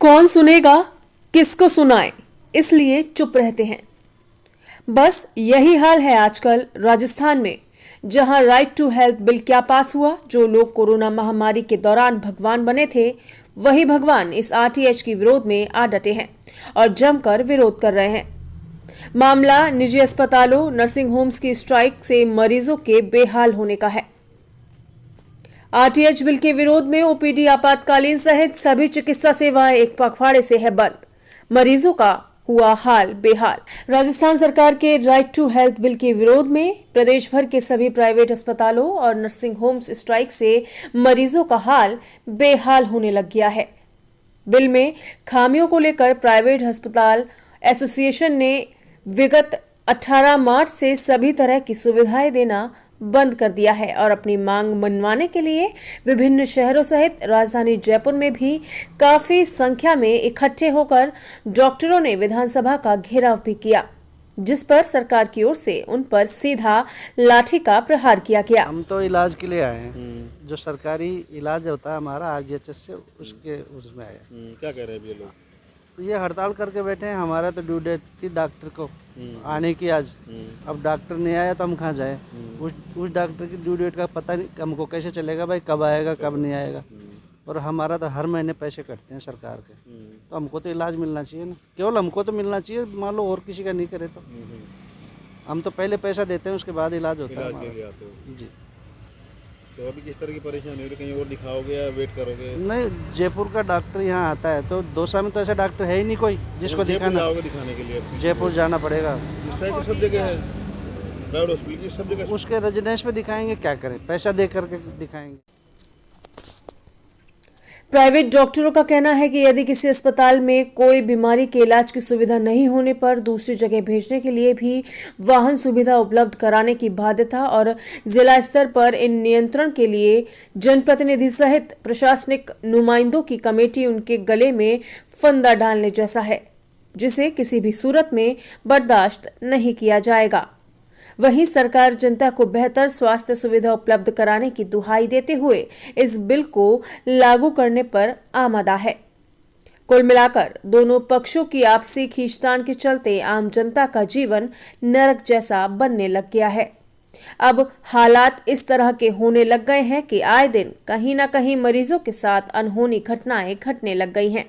कौन सुनेगा, किसको सुनाए, इसलिए चुप रहते हैं। बस यही हाल है आजकल राजस्थान में, जहां राइट टू हेल्थ बिल क्या पास हुआ। जो लोग कोरोना महामारी के दौरान भगवान बने थे, वही भगवान इस आरटीएच के विरोध में आ डटे हैं और जमकर विरोध कर रहे हैं। मामला निजी अस्पतालों, नर्सिंग होम्स की स्ट्राइक से मरीजों के बेहाल होने का है। आरटीएच बिल के विरोध में ओपीडी, आपातकालीन सहित सभी चिकित्सा सेवाएं एक पखवाड़े से है बंद। मरीजों का हुआ हाल बेहाल। राजस्थान सरकार के राइट टू हेल्थ बिल के विरोध में प्रदेश भर के सभी प्राइवेट अस्पतालों और नर्सिंग होम्स स्ट्राइक से मरीजों का हाल बेहाल होने लग गया है। बिल में खामियों को लेकर प्राइवेट अस्पताल एसोसिएशन ने विगत 18 मार्च से सभी तरह की सुविधाएं देना बंद कर दिया है और अपनी मांग मनवाने के लिए विभिन्न शहरों सहित राजधानी जयपुर में भी काफी संख्या में इकट्ठे होकर डॉक्टरों ने विधानसभा का घेराव भी किया, जिस पर सरकार की ओर से उन पर सीधा लाठी का प्रहार किया गया। हम तो इलाज के लिए आए हैं, जो सरकारी इलाज होता है हमारा आरजीएचएस से, उसमें आए हैं। क्या कह रहे हैं ये लोग? ये हड़ताल करके बैठे हैं। हमारा तो ड्यू डेट थी डॉक्टर को आने की आज। अब डॉक्टर नहीं आया तो हम कहाँ जाए? उस डॉक्टर की ड्यू डेट का पता नहीं, हमको कैसे चलेगा भाई कब आएगा कब नहीं आएगा। और हमारा तो हर महीने पैसे कटते हैं सरकार के, तो हमको तो इलाज मिलना चाहिए ना। केवल हमको तो मिलना चाहिए, मान लो और किसी का नहीं करे तो। हम तो पहले पैसा देते हैं, उसके बाद इलाज होता है हमारा। जी। तो अभी किस तरह की परेशानी हो रही? कहीं और दिखाओगे या वेट करोगे? नहीं, जयपुर का डॉक्टर यहाँ आता है तो दौसा में तो ऐसा डॉक्टर है ही नहीं कोई जिसको दिखाना। दिखाने के लिए जयपुर जाना पड़ेगा। इस टाइप की सब जगह है, प्राइवेट हॉस्पिटल की सब जगह। उसके रेजिडेंस पे दिखाएंगे, क्या करें, पैसा दे करके दिखाएंगे। प्राइवेट डॉक्टरों का कहना है कि यदि किसी अस्पताल में कोई बीमारी के इलाज की सुविधा नहीं होने पर दूसरी जगह भेजने के लिए भी वाहन सुविधा उपलब्ध कराने की बाध्यता और जिला स्तर पर इन नियंत्रण के लिए जनप्रतिनिधि सहित प्रशासनिक नुमाइंदों की कमेटी उनके गले में फंदा डालने जैसा है, जिसे किसी भी सूरत में बर्दाश्त नहीं किया जाएगा। वहीं सरकार जनता को बेहतर स्वास्थ्य सुविधा उपलब्ध कराने की दुहाई देते हुए इस बिल को लागू करने पर आमादा है। कुल मिलाकर दोनों पक्षों की आपसी खींचतान के चलते आम जनता का जीवन नरक जैसा बनने लग गया है। अब हालात इस तरह के होने लग गए हैं कि आए दिन कहीं न कहीं मरीजों के साथ अनहोनी घटनाएं घटने लग गई हैं।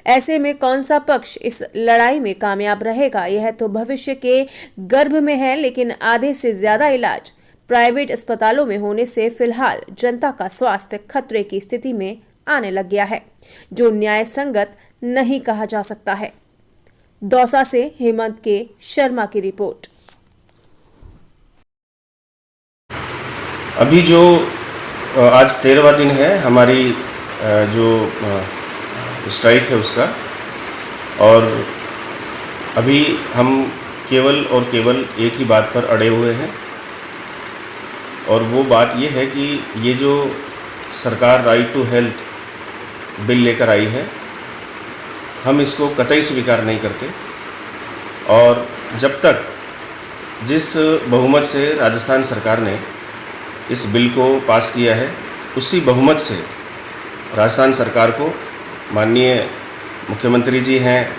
ऐसे में कौन सा पक्ष इस लड़ाई में कामयाब रहेगा, यह तो भविष्य के गर्भ में है। लेकिन आधे से ज्यादा इलाज प्राइवेट अस्पतालों में होने से फिलहाल जनता का स्वास्थ्य खतरे की स्थिति में आने लग गया है, जो न्याय संगत नहीं कहा जा सकता है। दौसा से हेमंत के शर्मा की रिपोर्ट। अभी जो आज 13वां दिन है हमारी जो स्ट्राइक है उसका, और अभी हम केवल और केवल एक ही बात पर अड़े हुए हैं, और वो बात ये है कि ये जो सरकार राइट टू हेल्थ बिल लेकर आई है, हम इसको कतई स्वीकार नहीं करते। और जब तक जिस बहुमत से राजस्थान सरकार ने इस बिल को पास किया है, उसी बहुमत से राजस्थान सरकार को माननीय मुख्यमंत्री जी हैं,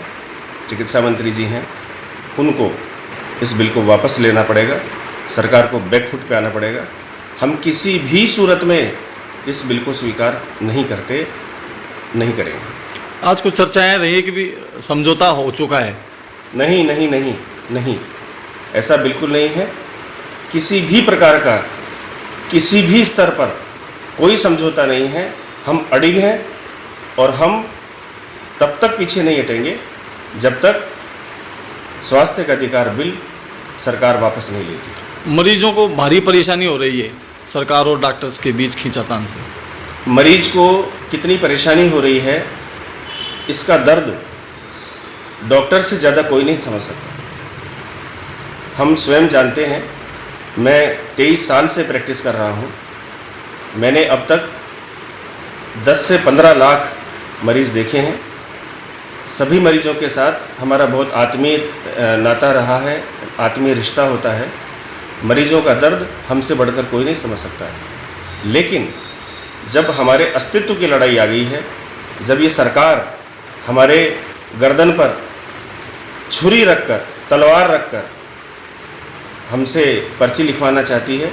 चिकित्सा मंत्री जी हैं, उनको इस बिल को वापस लेना पड़ेगा, सरकार को बैकफुट पे आना पड़ेगा। हम किसी भी सूरत में इस बिल को स्वीकार नहीं करते, नहीं करेंगे। आज कुछ चर्चाएं रही कि भी समझौता हो चुका है। नहीं नहीं नहीं नहीं, ऐसा बिल्कुल नहीं है। किसी भी प्रकार का किसी भी स्तर पर कोई समझौता नहीं है। हम अड़िग हैं और हम तब तक पीछे नहीं हटेंगे जब तक स्वास्थ्य का अधिकार बिल सरकार वापस नहीं लेती। मरीजों को भारी परेशानी हो रही है सरकार और डॉक्टर्स के बीच खींचातान से। मरीज को कितनी परेशानी हो रही है, इसका दर्द डॉक्टर से ज़्यादा कोई नहीं समझ सकता। हम स्वयं जानते हैं। मैं 23 साल से प्रैक्टिस कर रहा हूँ। मैंने अब तक 10 से 15 लाख मरीज़ देखे हैं। सभी मरीजों के साथ हमारा बहुत आत्मीय नाता रहा है, आत्मीय रिश्ता होता है। मरीजों का दर्द हमसे बढ़कर कोई नहीं समझ सकता है। लेकिन जब हमारे अस्तित्व की लड़ाई आ गई है, जब ये सरकार हमारे गर्दन पर छुरी रखकर, तलवार रखकर हमसे पर्ची लिखवाना चाहती है,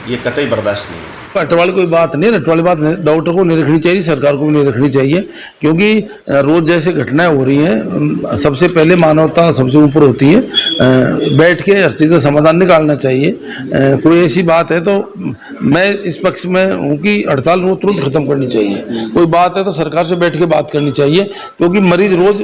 ये कतई बर्दाश्त नहीं है। रटवाली कोई बात नहीं, रटवाली बात नहीं, डॉक्टर को नहीं रखनी चाहिए, सरकार को भी नहीं रखनी चाहिए, क्योंकि रोज जैसे घटनाएं हो रही हैं, सबसे पहले मानवता सबसे ऊपर होती है। बैठ के हर चीज़ का समाधान निकालना चाहिए। कोई ऐसी बात है तो मैं इस पक्ष में हूँ कि हड़ताल वो तुरंत खत्म करनी चाहिए। कोई बात है तो सरकार से बैठ के बात करनी चाहिए, क्योंकि मरीज रोज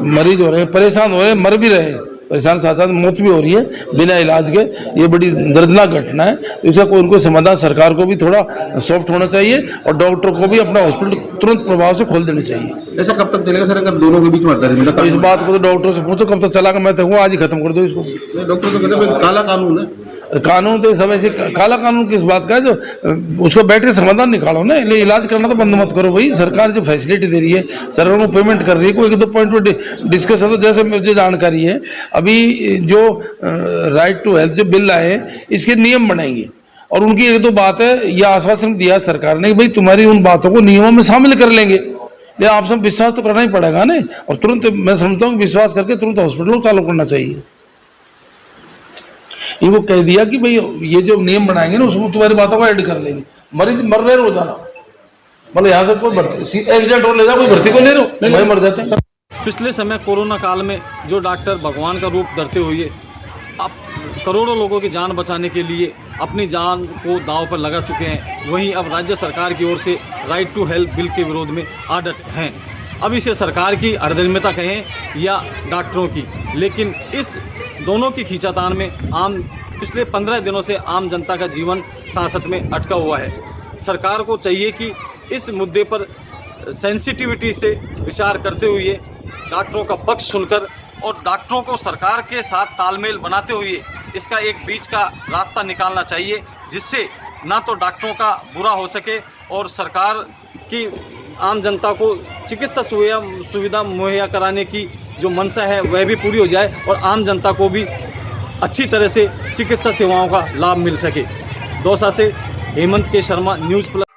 मरीज हो रहे हैं, परेशान हो रहे हैं, मर भी रहे हैं, परेशान साथ साथ मौत भी हो रही है बिना इलाज के। ये बड़ी दर्दनाक घटना है, तो इसका कोई उनको समाधान सरकार को भी थोड़ा सॉफ्ट होना चाहिए और डॉक्टर को भी अपना हॉस्पिटल तुरंत प्रभाव से खोल देना चाहिए। ऐसा कब तक चलेगा सर, अगर दोनों के बीच में हड़ताल? तो इस बात को तो डॉक्टर से पूछो कब तक चला, मैं तो आज ही खत्म कर दो इसको। डॉक्टर तो कहते हैं काला कानून है। कानून तो सब ऐसे, काला कानून किस बात का है, जो उसको बैठ के समाधान निकालो ना। इलाज करना तो बंद मत करो भाई। सरकार जो फैसिलिटी दे रही है, सरकार को पेमेंट कर रही है, कोई एक दो पॉइंट पर डिस्कस है। तो जैसे मुझे जानकारी है, अभी जो राइट टू हेल्थ जो बिल आए हैं, इसके नियम बनाएंगे, और उनकी एक दो बात है, यह आश्वासन दिया सरकार ने कि भाई तुम्हारी उन बातों को नियमों में शामिल कर लेंगे। लेकिन आपसे विश्वास तो करना ही पड़ेगा ना, और तुरंत मैं समझता हूँ विश्वास करके तुरंत हॉस्पिटल को चालू करना चाहिए। इनको कह दिया कि भाई ये जो नियम बनाएंगे ना, उसमें तुम्हारी बातों को ऐड कर लेंगे। मरीज मर रहे रोजाना, मतलब यहाँ से कोई भर्ती एक्सीडेंट हो ले जाओ, कोई भर्ती को ले लो, भाई मर जाते हैं। पिछले समय कोरोना काल में जो डॉक्टर भगवान का रूप धरते हुए अब करोड़ों लोगों की जान बचाने के लिए अपनी जान को दांव पर लगा चुके हैं, वहीं अब राज्य सरकार की ओर से राइट टू हेल्थ बिल के विरोध में आडट हैं। अब इसे सरकार की अड़दमियता कहें या डॉक्टरों की, लेकिन इस दोनों की खींचातान में पिछले 15 दिनों से आम जनता का जीवन सांसत में अटका हुआ है। सरकार को चाहिए कि इस मुद्दे पर सेंसिटिविटी से विचार करते हुए डॉक्टरों का पक्ष सुनकर और डॉक्टरों को सरकार के साथ तालमेल बनाते हुए इसका एक बीच का रास्ता निकालना चाहिए, जिससे ना तो डॉक्टरों का बुरा हो सके और सरकार की आम जनता को चिकित्सा सुविधा मुहैया कराने की जो मंशा है वह भी पूरी हो जाए और आम जनता को भी अच्छी तरह से चिकित्सा सेवाओं का लाभ मिल सके। दौसा से हेमंत के शर्मा, न्यूज़ प्लस।